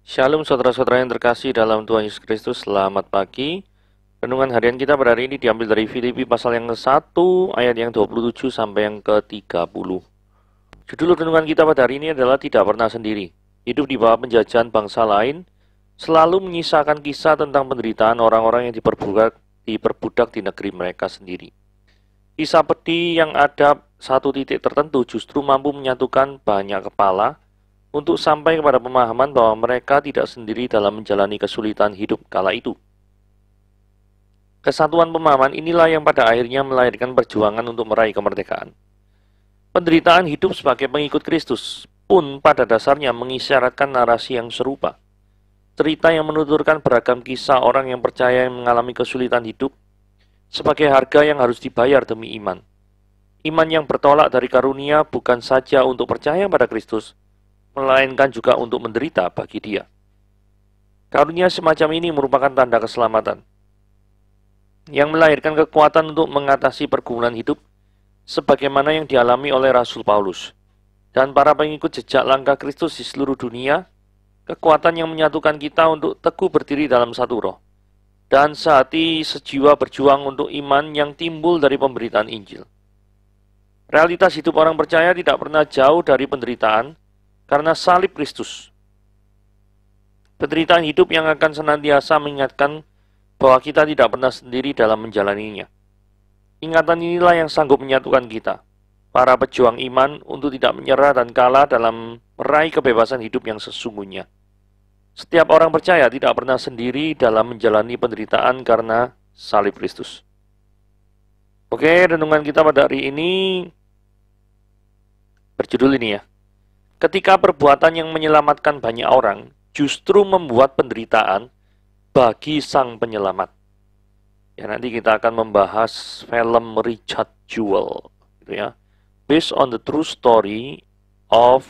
Shalom saudara-saudara yang terkasih dalam Tuhan Yesus Kristus, selamat pagi. Renungan harian kita pada hari ini diambil dari Filipi pasal yang ke-1 ayat yang 27 sampai yang ke-30. Judul renungan kita pada hari ini adalah tidak pernah sendiri. Hidup di bawah penjajahan bangsa lain selalu menyisakan kisah tentang penderitaan orang-orang yang diperbudak di negeri mereka sendiri. Kisah pedih yang ada satu titik tertentu justru mampu menyatukan banyak kepala untuk sampai kepada pemahaman bahwa mereka tidak sendiri dalam menjalani kesulitan hidup kala itu. Kesatuan pemahaman inilah yang pada akhirnya melahirkan perjuangan untuk meraih kemerdekaan. Penderitaan hidup sebagai pengikut Kristus pun pada dasarnya mengisyaratkan narasi yang serupa. Cerita yang menuturkan beragam kisah orang yang percaya yang mengalami kesulitan hidup sebagai harga yang harus dibayar demi iman. Iman yang bertolak dari karunia bukan saja untuk percaya pada Kristus, melainkan juga untuk menderita bagi Dia. Karunia semacam ini merupakan tanda keselamatan, yang melahirkan kekuatan untuk mengatasi pergumulan hidup, sebagaimana yang dialami oleh Rasul Paulus dan para pengikut jejak langkah Kristus di seluruh dunia. Kekuatan yang menyatukan kita untuk teguh berdiri dalam satu roh, dan sehati sejiwa berjuang untuk iman yang timbul dari pemberitaan Injil. Realitas hidup orang percaya tidak pernah jauh dari penderitaan, karena salib Kristus. Penderitaan hidup yang akan senantiasa mengingatkan bahwa kita tidak pernah sendiri dalam menjalaninya. Ingatan inilah yang sanggup menyatukan kita, para pejuang iman, untuk tidak menyerah dan kalah dalam meraih kebebasan hidup yang sesungguhnya. Setiap orang percaya tidak pernah sendiri dalam menjalani penderitaan karena salib Kristus. Oke, renungan kita pada hari ini berjudul ini ya. Ketika perbuatan yang menyelamatkan banyak orang justru membuat penderitaan bagi sang penyelamat. Ya, nanti kita akan membahas film Richard Jewell, gitu ya. Based on the true story of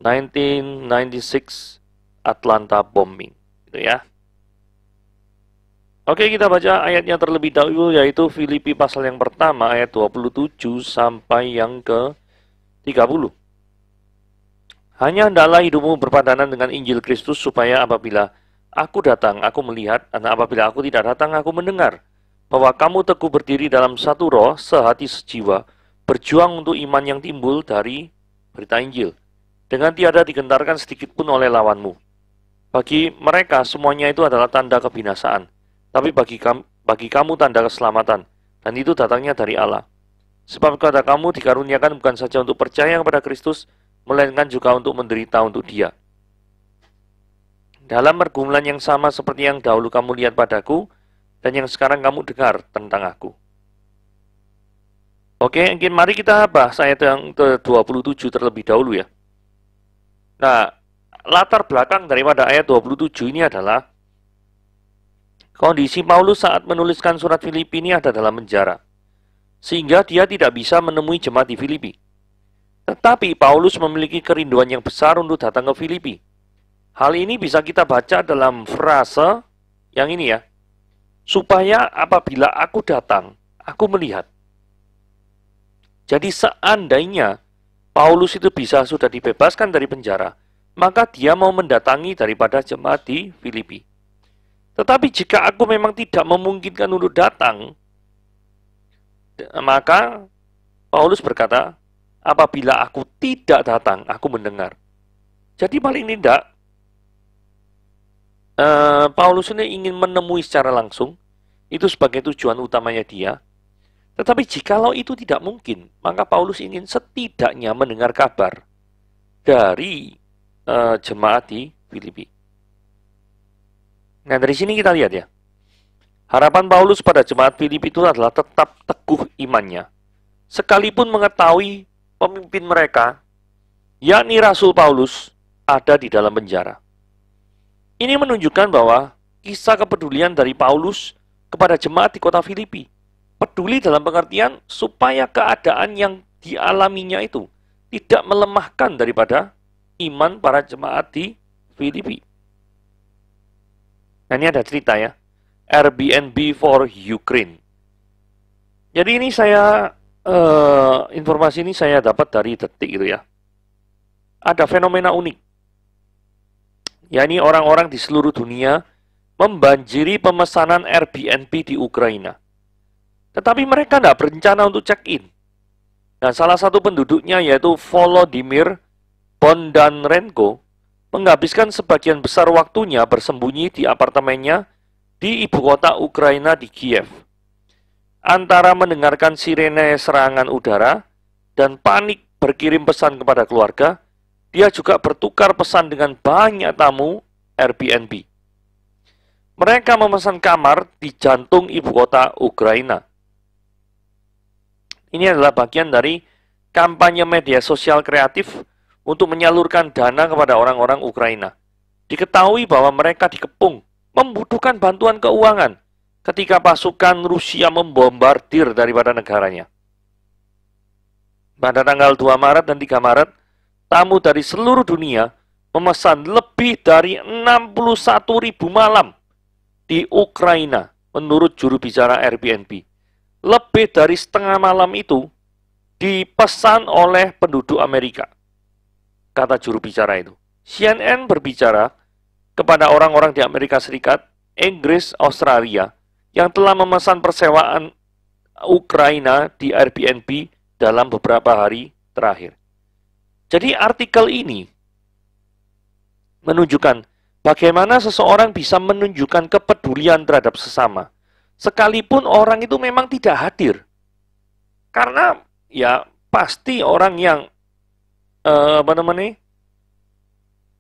1996 Atlanta bombing, gitu ya. Oke, kita baca ayatnya terlebih dahulu, yaitu Filipi pasal yang pertama ayat 27 sampai yang ke-30. Hanya hendaklah hidupmu berpadanan dengan Injil Kristus, supaya apabila aku datang, aku melihat, dan apabila aku tidak datang, aku mendengar, bahwa kamu teguh berdiri dalam satu roh, sehati sejiwa, berjuang untuk iman yang timbul dari berita Injil, dengan tiada digentarkan sedikit pun oleh lawanmu. Bagi mereka semuanya itu adalah tanda kebinasaan, tapi bagi kamu tanda keselamatan, dan itu datangnya dari Allah. Sebab kata kamu dikaruniakan bukan saja untuk percaya kepada Kristus, melainkan juga untuk menderita untuk Dia. Dalam pergumulan yang sama seperti yang dahulu kamu lihat padaku, dan yang sekarang kamu dengar tentang aku. Oke, mari kita bahas ayat yang ke-27 terlebih dahulu ya. Nah, latar belakang daripada ayat 27 ini adalah kondisi Paulus saat menuliskan surat Filipi ini ada dalam penjara, sehingga dia tidak bisa menemui jemaat di Filipi. Tetapi Paulus memiliki kerinduan yang besar untuk datang ke Filipi. Hal ini bisa kita baca dalam frase yang ini ya, supaya apabila aku datang, aku melihat. Jadi seandainya Paulus itu sudah dibebaskan dari penjara, maka dia mau mendatangi daripada jemaat di Filipi. Tetapi jika aku memang tidak memungkinkan untuk datang, maka Paulus berkata, apabila aku tidak datang, aku mendengar. Jadi paling tidak, Paulus ini ingin menemui secara langsung, itu sebagai tujuan utamanya dia. Tetapi jikalau itu tidak mungkin, maka Paulus ingin setidaknya mendengar kabar dari jemaat di Filipi. Nah, dari sini kita lihat ya, harapan Paulus pada jemaat Filipi itu adalah tetap teguh imannya, sekalipun mengetahui pemimpin mereka, yakni Rasul Paulus, ada di dalam penjara. Ini menunjukkan bahwa kisah kepedulian dari Paulus kepada jemaat di kota Filipi, peduli dalam pengertian supaya keadaan yang dialaminya itu tidak melemahkan daripada iman para jemaat di Filipi. Nah, ini ada cerita ya, Airbnb for Ukraine. Jadi ini informasi ini saya dapat dari Detik gitu ya. Ada fenomena unik. yakni orang-orang di seluruh dunia, membanjiri pemesanan Airbnb di Ukraina. Tetapi mereka tidak berencana untuk check-in. Nah, salah satu penduduknya yaitu Volodymyr Bondarenko menghabiskan sebagian besar waktunya bersembunyi di apartemennya di ibu kota Ukraina di Kiev. Antara mendengarkan sirene serangan udara dan panik berkirim pesan kepada keluarga, dia juga bertukar pesan dengan banyak tamu Airbnb. Mereka memesan kamar di jantung ibu kota Ukraina. Ini adalah bagian dari kampanye media sosial kreatif untuk menyalurkan dana kepada orang-orang Ukraina. Diketahui bahwa mereka dikepung, membutuhkan bantuan keuangan ketika pasukan Rusia membombardir daripada negaranya. Pada tanggal 2 Maret dan 3 Maret, tamu dari seluruh dunia memesan lebih dari 61.000 malam di Ukraina menurut juru bicara Airbnb. Lebih dari setengah malam itu dipesan oleh penduduk Amerika, kata juru bicara itu. CNN berbicara kepada orang-orang di Amerika Serikat, Inggris, Australia, yang telah memesan persewaan Ukraina di Airbnb dalam beberapa hari terakhir. Jadi artikel ini menunjukkan bagaimana seseorang bisa menunjukkan kepedulian terhadap sesama, sekalipun orang itu memang tidak hadir. Karena ya pasti orang yang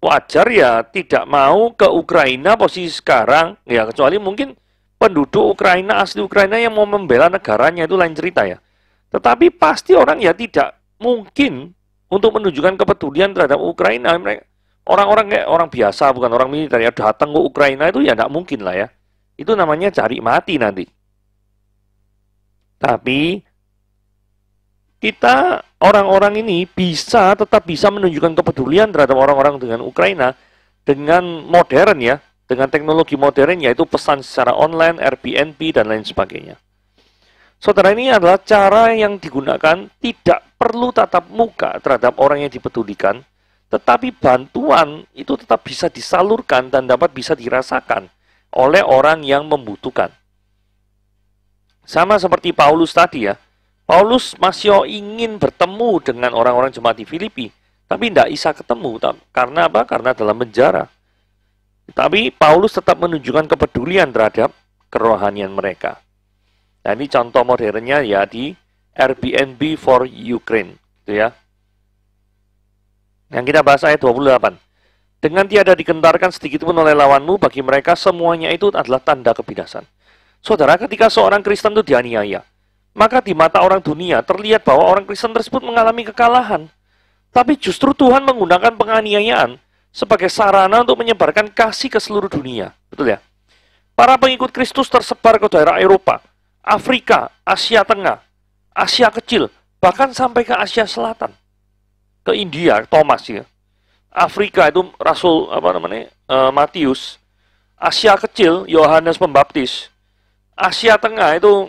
wajar ya tidak mau ke Ukraina posisi sekarang, ya kecuali mungkin penduduk Ukraina, asli Ukraina yang mau membela negaranya, itu lain cerita ya. Tetapi pasti orang ya tidak mungkin untuk menunjukkan kepedulian terhadap Ukraina. Orang-orang kayak orang biasa, bukan orang militer ya, datang ke Ukraina itu ya tidak mungkin lah ya. Itu namanya cari mati nanti. Tapi kita orang-orang ini tetap bisa menunjukkan kepedulian terhadap orang-orang dengan Ukraina dengan modern ya, dengan teknologi modern, yaitu pesan secara online, Airbnb dan lain sebagainya. Saudara, ini adalah cara yang digunakan, tidak perlu tatap muka terhadap orang yang dipedulikan, tetapi bantuan itu tetap bisa disalurkan dan dapat bisa dirasakan oleh orang yang membutuhkan. Sama seperti Paulus tadi ya, Paulus masih ingin bertemu dengan orang-orang jemaat di Filipi, tapi tidak bisa ketemu. Karena apa? Karena dalam penjara. Tapi Paulus tetap menunjukkan kepedulian terhadap kerohanian mereka. Nah, ini contoh modernnya ya di Airbnb for Ukraine, gitu ya. Yang kita bahas ayat 28. Dengan tiada digentarkan sedikit pun oleh lawanmu, bagi mereka semuanya itu adalah tanda kebinasan. Saudara, ketika seorang Kristen itu dianiaya, maka di mata orang dunia terlihat bahwa orang Kristen tersebut mengalami kekalahan. Tapi justru Tuhan menggunakan penganiayaan sebagai sarana untuk menyebarkan kasih ke seluruh dunia. Betul ya? Para pengikut Kristus tersebar ke daerah Eropa, Afrika, Asia Tengah, Asia Kecil, bahkan sampai ke Asia Selatan. Ke India, Thomas ya. Afrika itu Rasul Matius. Asia Kecil, Yohanes Pembaptis. Asia Tengah itu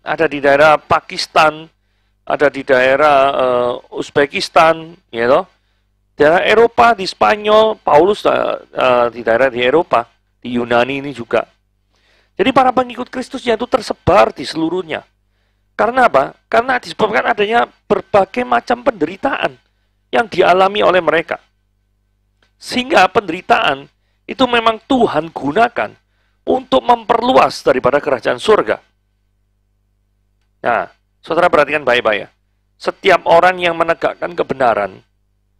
ada di daerah Pakistan, ada di daerah Uzbekistan, ya toh. Daerah Eropa di Spanyol, Paulus di daerah di Eropa, di Yunani ini juga. Jadi para pengikut Kristusnya itu tersebar di seluruhnya. Karena apa? Karena disebabkan adanya berbagai macam penderitaan yang dialami oleh mereka. Sehingga penderitaan itu memang Tuhan gunakan untuk memperluas daripada kerajaan surga. Nah, saudara perhatikan baik-baik ya. Setiap orang yang menegakkan kebenaran,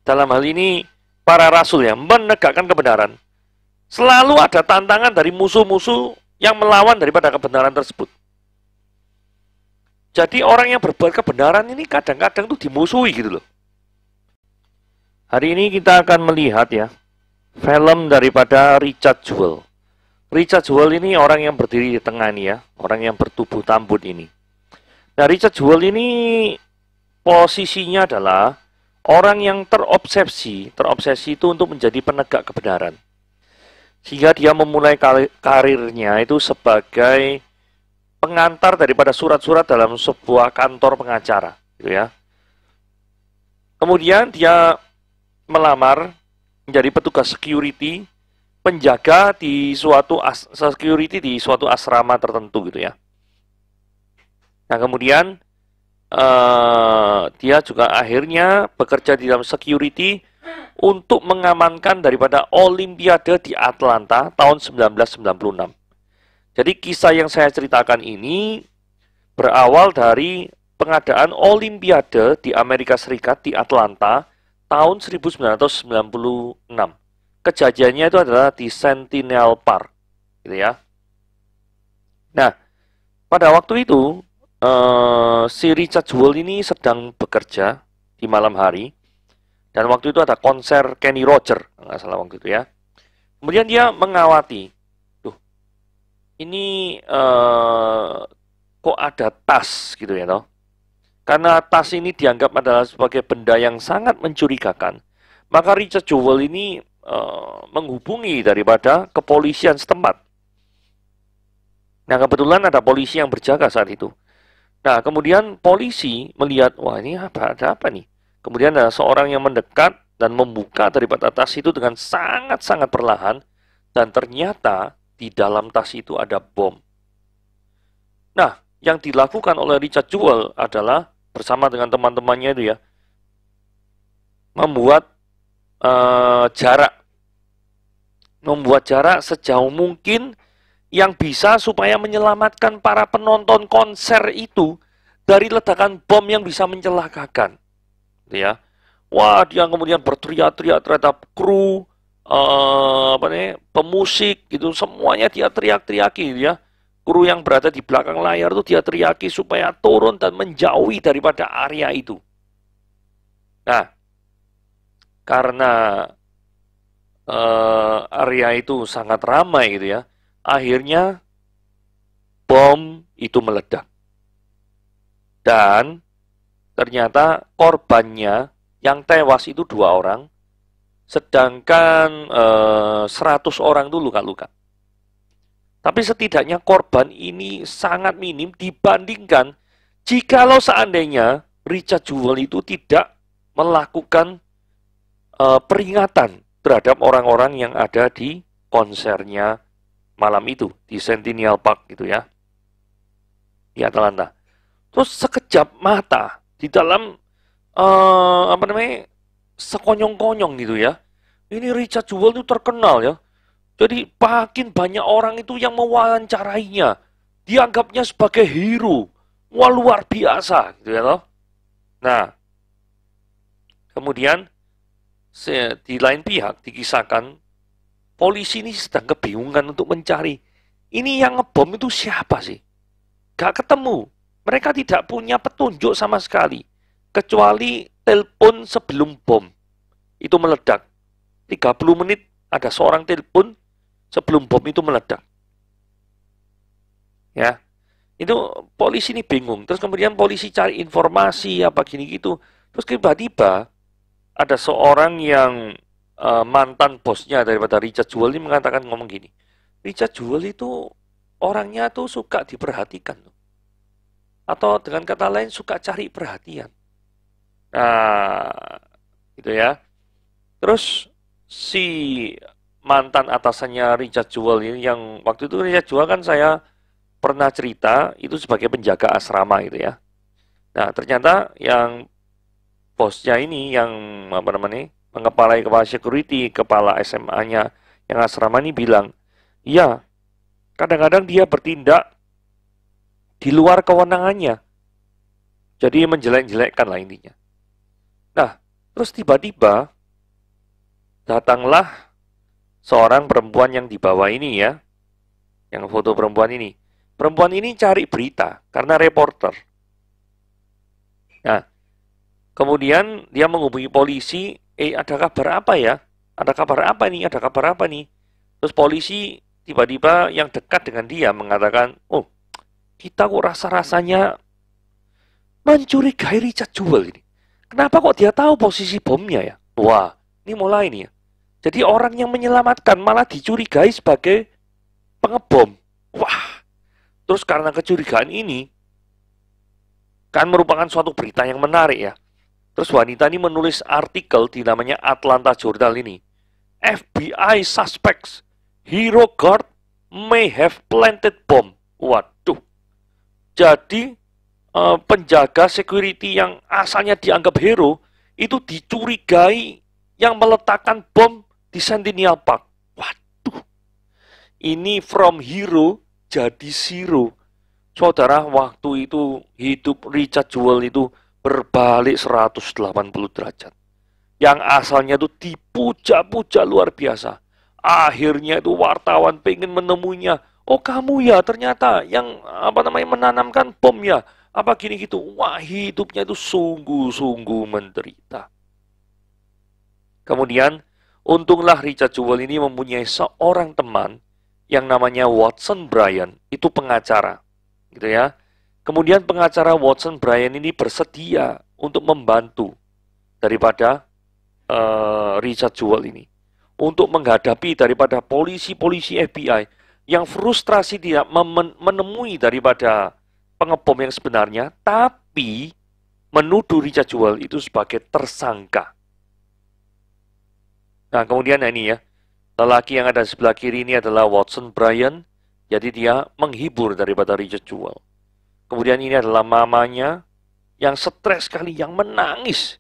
dalam hal ini para rasul yang menegakkan kebenaran, selalu ada tantangan dari musuh-musuh yang melawan daripada kebenaran tersebut. Jadi orang yang berbuat kebenaran ini kadang-kadang tuh dimusuhi gitu loh. Hari ini kita akan melihat ya, film daripada Richard Jewell. Richard Jewell ini orang yang berdiri di tengah ini ya, orang yang bertubuh tambun ini. Nah, Richard Jewell ini posisinya adalah orang yang terobsesi itu untuk menjadi penegak kebenaran. Sehingga dia memulai karirnya itu sebagai pengantar daripada surat-surat dalam sebuah kantor pengacara, gitu ya. Kemudian dia melamar menjadi petugas security, penjaga di suatu security di suatu asrama tertentu gitu ya. Nah, kemudian dia juga akhirnya bekerja di dalam security untuk mengamankan daripada Olimpiade di Atlanta tahun 1996. Jadi kisah yang saya ceritakan ini berawal dari pengadaan Olimpiade di Amerika Serikat di Atlanta tahun 1996. Kejadiannya itu adalah di Centennial Park, gitu ya. Nah, pada waktu itu si Richard Jewell ini sedang bekerja di malam hari, dan waktu itu ada konser Kenny Rogers, nggak salah waktu itu ya. Kemudian dia mengawati, tuh, ini kok ada tas gitu ya, toh? Karena tas ini dianggap adalah sebagai benda yang sangat mencurigakan, maka Richard Jewell ini menghubungi daripada kepolisian setempat. Nah, kebetulan ada polisi yang berjaga saat itu. Nah, kemudian polisi melihat, wah ini ada apa nih? Kemudian ada seorang yang mendekat dan membuka daripada tas itu dengan sangat-sangat perlahan, dan ternyata di dalam tas itu ada bom. Nah, yang dilakukan oleh Richard Jewell adalah bersama dengan teman-temannya itu ya, membuat jarak sejauh mungkin yang bisa supaya menyelamatkan para penonton konser itu dari ledakan bom yang bisa mencelakakan, gitu ya. Wah, dia kemudian berteriak-teriak terhadap kru, pemusik, gitu, semuanya dia teriak-teriaki, gitu ya. Kru yang berada di belakang layar itu dia teriaki supaya turun dan menjauhi daripada area itu. Nah, karena area itu sangat ramai, gitu ya. Akhirnya bom itu meledak. Dan ternyata korbannya yang tewas itu 2 orang, sedangkan 100 orang itu luka-luka. Tapi setidaknya korban ini sangat minim dibandingkan jikalau seandainya Richard Jewell itu tidak melakukan peringatan terhadap orang-orang yang ada di konsernya malam itu di Centennial Park gitu ya, di Atlanta. Terus sekejap mata di dalam sekonyong-konyong gitu ya, ini Richard Jewell itu terkenal ya, jadi makin banyak orang itu yang mewawancarainya, dianggapnya sebagai hero, wah luar biasa gitu ya toh. Nah, kemudian di lain pihak dikisahkan polisi ini sedang kebingungan untuk mencari, ini yang ngebom itu siapa sih? Gak ketemu. Mereka tidak punya petunjuk sama sekali. Kecuali telepon sebelum bom itu meledak. 30 menit ada seorang telepon sebelum bom itu meledak. Ya, itu polisi ini bingung. Terus kemudian polisi cari informasi apa gini gitu. Terus tiba-tiba ada seorang yang mantan bosnya daripada Richard Jewell ini mengatakan ngomong gini, Richard Jewell itu orangnya tuh suka diperhatikan, atau dengan kata lain suka cari perhatian. Nah, gitu ya. Terus si mantan atasannya Richard Jewell ini, yang waktu itu Richard Jewell kan saya pernah cerita itu sebagai penjaga asrama gitu ya. Nah, ternyata yang bosnya ini yang mengepalai kepala security, kepala SMA-nya yang asrama ini bilang, iya, kadang-kadang dia bertindak di luar kewenangannya. Jadi menjelek-jelekkan lah intinya. Nah, terus tiba-tiba datanglah seorang perempuan yang di bawah ini ya, yang foto perempuan ini. Perempuan ini cari berita karena reporter. Nah, kemudian dia menghubungi polisi, ada kabar apa ya? Ada kabar apa nih? Ada kabar apa nih? Terus polisi tiba-tiba yang dekat dengan dia mengatakan, oh, kita kok rasa-rasanya mencurigai Richard Jewell ini. Kenapa kok dia tahu posisi bomnya ya? Wah, ini mulai nih ya. Jadi orang yang menyelamatkan malah dicurigai sebagai pengebom. Wah, terus karena kecurigaan ini, kan merupakan suatu berita yang menarik ya. Terus wanita ini menulis artikel di namanya Atlanta Journal ini. FBI suspects hero guard may have planted bomb. Waduh. Jadi penjaga security yang asalnya dianggap hero itu dicurigai yang meletakkan bom di Centennial Park. Waduh. Ini from hero jadi zero. Saudara, waktu itu hidup Richard Jewell itu berbalik 180 derajat. Yang asalnya itu dipuja-puja luar biasa. Akhirnya itu wartawan pengen menemuinya. Oh, kamu ya ternyata yang menanamkan bom ya. Apa gini gitu. Wah, hidupnya itu sungguh-sungguh menderita. Kemudian, untunglah Richard Jewell ini mempunyai seorang teman yang namanya Watson Bryan, itu pengacara. Gitu ya. Kemudian pengacara Watson Bryan ini bersedia untuk membantu daripada Richard Jewell ini untuk menghadapi daripada polisi-polisi FBI yang frustrasi tidak menemui daripada pengebom yang sebenarnya, tapi menuduh Richard Jewell itu sebagai tersangka. Nah, kemudian ini ya, lelaki yang ada di sebelah kiri ini adalah Watson Bryan. Jadi dia menghibur daripada Richard Jewell. Kemudian ini adalah mamanya yang stres sekali, yang menangis.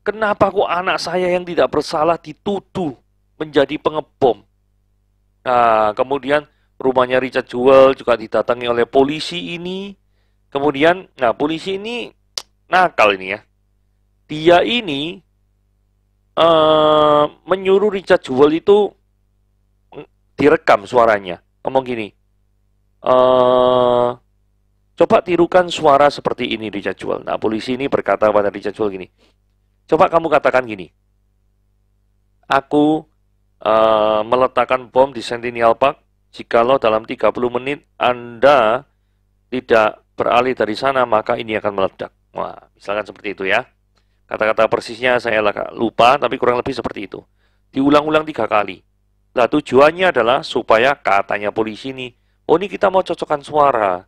Kenapa kok anak saya yang tidak bersalah dituduh menjadi pengebom? Nah, kemudian rumahnya Richard Jewell juga didatangi oleh polisi ini. Kemudian, nah polisi ini nakal ini ya. Dia ini menyuruh Richard Jewell itu direkam suaranya. Ngomong gini, coba tirukan suara seperti ini Richard Jewell. Nah, polisi ini berkata pada Richard Jewell gini, coba kamu katakan gini, aku meletakkan bom di Centennial Park, jikalau dalam 30 menit Anda tidak beralih dari sana, maka ini akan meledak. Wah, misalkan seperti itu ya. Kata-kata persisnya saya lupa, tapi kurang lebih seperti itu. Diulang-ulang 3 kali. Nah, tujuannya adalah supaya katanya polisi ini, oh ini kita mau cocokkan suara.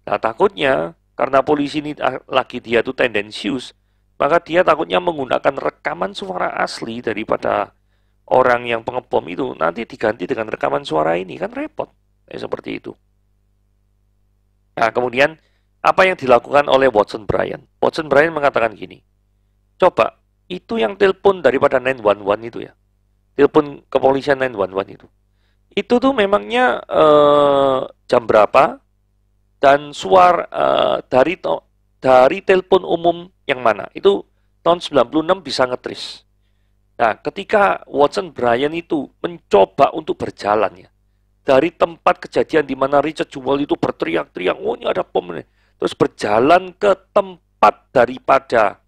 Nah, takutnya karena polisi ini lagi dia tuh tendensius, maka dia takutnya menggunakan rekaman suara asli daripada orang yang pengebom itu, nanti diganti dengan rekaman suara ini, kan repot. Seperti itu. Nah, kemudian apa yang dilakukan oleh Watson Bryan? Watson Bryan mengatakan gini, coba, itu yang telepon daripada 911 itu ya. Telepon kepolisian 911 itu. Itu tuh memangnya jam berapa? Dan suara dari telepon umum yang mana? Itu tahun 96 bisa ngetris. Nah, ketika Watson Bryan itu mencoba untuk berjalan ya, dari tempat kejadian di mana Richard Jewell itu berteriak-teriak, oh ini ada bom nih. Terus berjalan ke tempat daripada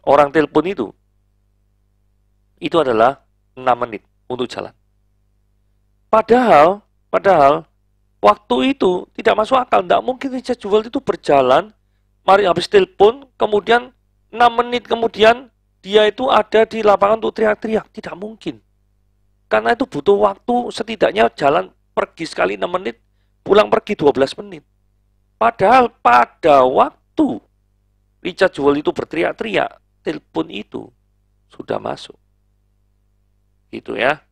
orang telepon itu adalah 6 menit untuk jalan. Padahal waktu itu tidak masuk akal. Tidak mungkin Richard Jewell itu berjalan, mari habis telepon, kemudian 6 menit kemudian dia itu ada di lapangan untuk teriak-teriak. Tidak mungkin. Karena itu butuh waktu setidaknya jalan pergi sekali 6 menit, pulang pergi 12 menit. Padahal pada waktu Richard Jewell itu berteriak-teriak, telepon itu sudah masuk. Gitu ya.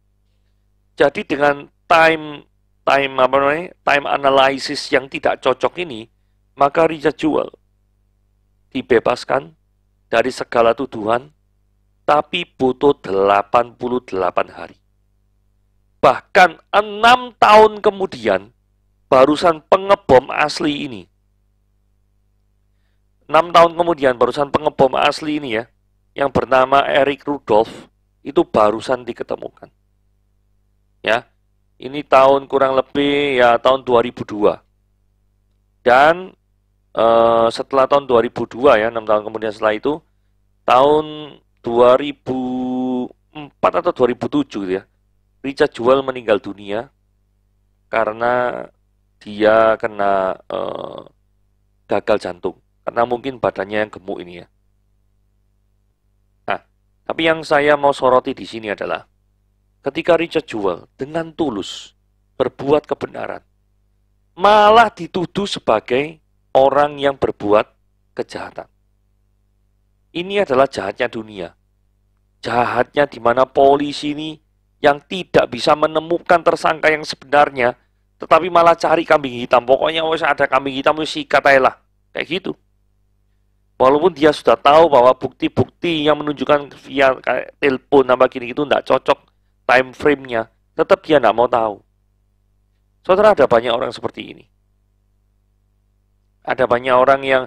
Jadi dengan time analysis yang tidak cocok ini, maka Richard Jewell dibebaskan dari segala tuduhan, tapi butuh 88 hari. Bahkan 6 tahun kemudian, barusan pengebom asli ini. 6 tahun kemudian, barusan pengebom asli ini ya, yang bernama Eric Rudolph, itu barusan diketemukan. Ya, ini tahun kurang lebih ya tahun 2002. Dan setelah tahun 2002 ya, 6 tahun kemudian setelah itu, tahun 2004 atau 2007 gitu ya, Richard Jewell meninggal dunia karena dia kena gagal jantung. Karena mungkin badannya yang gemuk ini ya. Nah, tapi yang saya mau soroti di sini adalah ketika Richard Jewell dengan tulus berbuat kebenaran, malah dituduh sebagai orang yang berbuat kejahatan. Ini adalah jahatnya dunia. Jahatnya di mana polisi ini yang tidak bisa menemukan tersangka yang sebenarnya, tetapi malah cari kambing hitam. Pokoknya wes ada kambing hitam, wes sikat aja lah. Kayak gitu. Walaupun dia sudah tahu bahwa bukti-bukti yang menunjukkan via kayak telepon apa gini itu tidak cocok time frame-nya, tetap dia tidak mau tahu. Saudara, ada banyak orang seperti ini. Ada banyak orang yang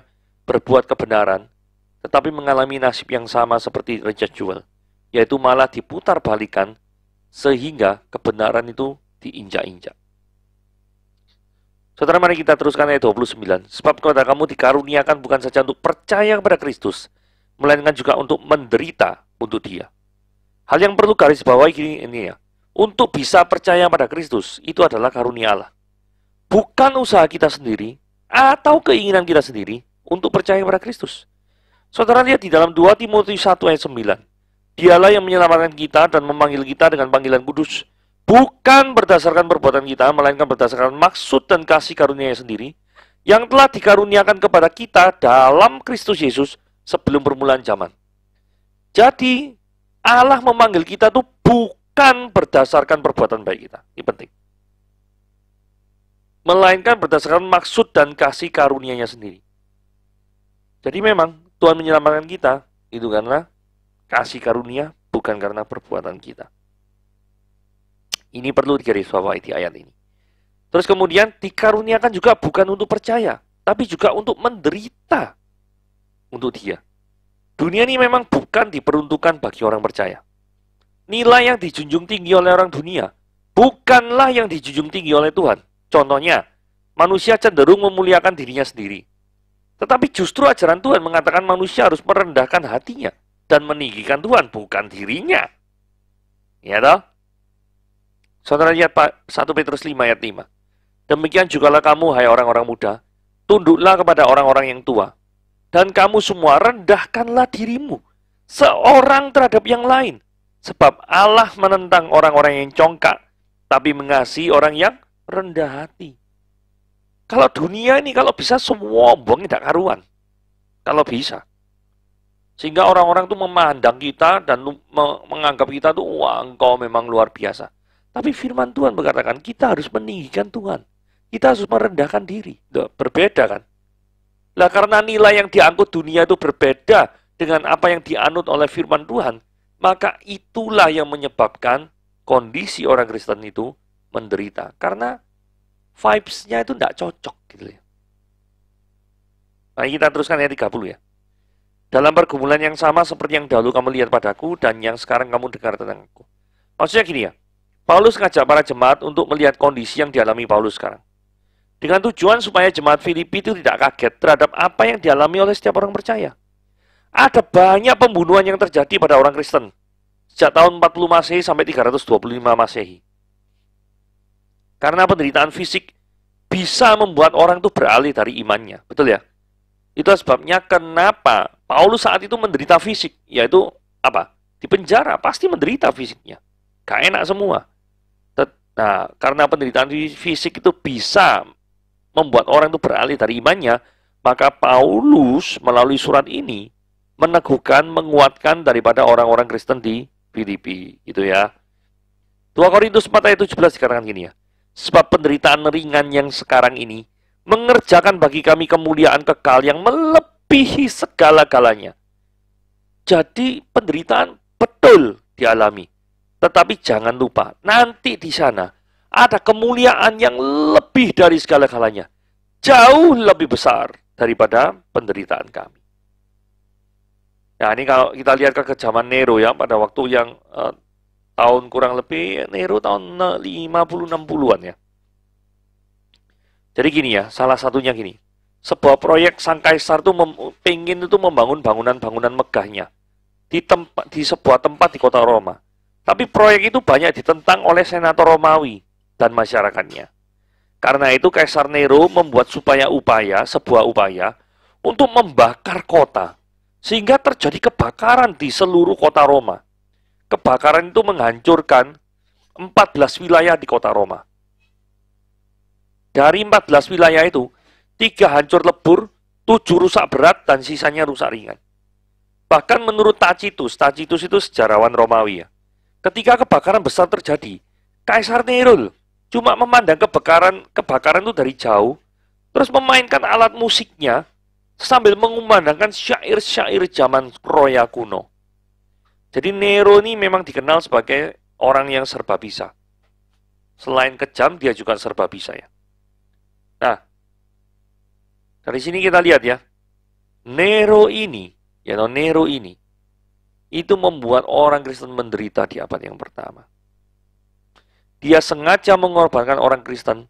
berbuat kebenaran, tetapi mengalami nasib yang sama seperti Richard Jewell, yaitu malah diputar balikan sehingga kebenaran itu diinjak-injak. Saudara, mari kita teruskan ayat 29. Sebab kepada kamu dikaruniakan bukan saja untuk percaya kepada Kristus, melainkan juga untuk menderita untuk Dia. Hal yang perlu garis bawahi ini ya. Untuk bisa percaya pada Kristus, itu adalah karunia Allah. Bukan usaha kita sendiri, atau keinginan kita sendiri, untuk percaya pada Kristus. Saudara lihat di dalam 2 Timotius 1 ayat 9. Dialah yang menyelamatkan kita dan memanggil kita dengan panggilan kudus. Bukan berdasarkan perbuatan kita, melainkan berdasarkan maksud dan kasih karunia-Nya sendiri, yang telah dikaruniakan kepada kita dalam Kristus Yesus sebelum permulaan zaman. Jadi, Allah memanggil kita itu bukan berdasarkan perbuatan baik kita. Ini penting. Melainkan berdasarkan maksud dan kasih karunia-Nya sendiri. Jadi memang Tuhan menyelamatkan kita itu karena kasih karunia, bukan karena perbuatan kita. Ini perlu digarisbawahi di ayat ini. Terus kemudian dikaruniakan juga bukan untuk percaya, tapi juga untuk menderita untuk Dia. Dunia ini memang bukan diperuntukkan bagi orang percaya. Nilai yang dijunjung tinggi oleh orang dunia bukanlah yang dijunjung tinggi oleh Tuhan. Contohnya, manusia cenderung memuliakan dirinya sendiri. Tetapi justru ajaran Tuhan mengatakan manusia harus merendahkan hatinya dan meninggikan Tuhan, bukan dirinya. Ya toh? Saudara lihat 1 Petrus 5 ayat 5. Demikian jugalah kamu, hai orang-orang muda, tunduklah kepada orang-orang yang tua. Dan kamu semua rendahkanlah dirimu, seorang terhadap yang lain. Sebab Allah menentang orang-orang yang congkak, tapi mengasihi orang yang rendah hati. Kalau dunia ini, kalau bisa semua sombong, tidak karuan. Kalau bisa. Sehingga orang-orang itu memandang kita dan menganggap kita itu, wah engkau memang luar biasa. Tapi firman Tuhan berkatakan, kita harus meninggikan Tuhan. Kita harus merendahkan diri. Berbeda kan? Lah karena nilai yang diangkut dunia itu berbeda dengan apa yang dianut oleh firman Tuhan, maka itulah yang menyebabkan kondisi orang Kristen itu menderita. Karena vibes-nya itu tidak cocok gitu ya. Mari kita teruskan ayat 30 ya. Dalam pergumulan yang sama seperti yang dahulu kamu lihat padaku dan yang sekarang kamu dengar tentang aku. Maksudnya gini ya, Paulus ngajak para jemaat untuk melihat kondisi yang dialami Paulus sekarang. Dengan tujuan supaya jemaat Filipi itu tidak kaget terhadap apa yang dialami oleh setiap orang percaya. Ada banyak pembunuhan yang terjadi pada orang Kristen sejak tahun 40 Masehi sampai 325 Masehi. Karena penderitaan fisik bisa membuat orang itu beralih dari imannya. Betul ya? Itu sebabnya kenapa Paulus saat itu menderita fisik. Yaitu apa? Di penjara, pasti menderita fisiknya. Gak enak semua. Nah, karena penderitaan fisik itu bisa membuat orang itu beralih dari imannya, maka Paulus melalui surat ini meneguhkan, menguatkan daripada orang-orang Kristen di Filipi. Gitu ya. 2 Korintus 4 ayat 17 dikatakan gini ya. Sebab penderitaan ringan yang sekarang ini mengerjakan bagi kami kemuliaan kekal yang melebihi segala-galanya. Jadi penderitaan betul dialami. Tetapi jangan lupa, nanti di sana ada kemuliaan yang lebih dari segala-galanya. Jauh lebih besar daripada penderitaan kami. Nah ini kalau kita lihat ke zaman Nero ya, pada waktu yang tahun kurang lebih, Nero tahun 50-60an ya. Jadi gini ya, salah satunya gini. Sebuah proyek sang kaisar itu pengen itu membangun bangunan-bangunan megahnya di sebuah tempat di kota Roma. Tapi proyek itu banyak ditentang oleh senator Romawi dan masyarakatnya. Karena itu Kaisar Nero membuat sebuah upaya untuk membakar kota. Sehingga terjadi kebakaran di seluruh kota Roma. Kebakaran itu menghancurkan 14 wilayah di kota Roma. Dari 14 wilayah itu, 3 hancur lebur, 7 rusak berat, dan sisanya rusak ringan. Bahkan menurut Tacitus itu sejarawan Romawi ya. Ketika kebakaran besar terjadi, Kaisar Nero cuma memandang kebakaran itu dari jauh, terus memainkan alat musiknya sambil mengumandangkan syair-syair zaman Troya kuno. Jadi Nero ini memang dikenal sebagai orang yang serba bisa. Selain kejam, dia juga serba bisa ya. Nah, dari sini kita lihat ya, Nero ini itu membuat orang Kristen menderita di abad yang pertama. Dia sengaja mengorbankan orang Kristen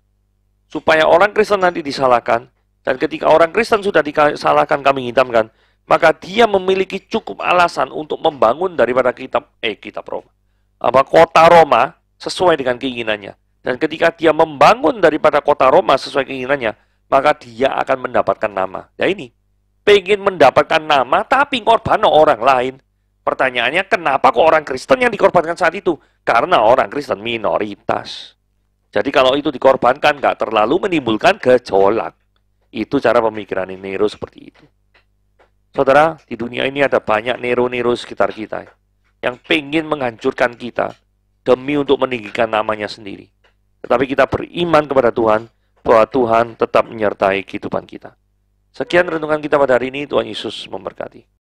supaya orang Kristen nanti disalahkan, dan ketika orang Kristen sudah disalahkan, kambing hitamkan, maka dia memiliki cukup alasan untuk membangun daripada kota Roma sesuai dengan keinginannya. Dan ketika dia membangun daripada kota Roma sesuai keinginannya, maka dia akan mendapatkan nama. Ya ini, pengen mendapatkan nama tapi ngorban orang lain. Pertanyaannya, kenapa kok orang Kristen yang dikorbankan saat itu? Karena orang Kristen minoritas. Jadi kalau itu dikorbankan, nggak terlalu menimbulkan gejolak. Itu cara pemikiran Nero seperti itu. Saudara, di dunia ini ada banyak Nero-Nero sekitar kita yang pengen menghancurkan kita demi untuk meninggikan namanya sendiri. Tetapi kita beriman kepada Tuhan, bahwa Tuhan tetap menyertai kehidupan kita. Sekian renungan kita pada hari ini, Tuhan Yesus memberkati.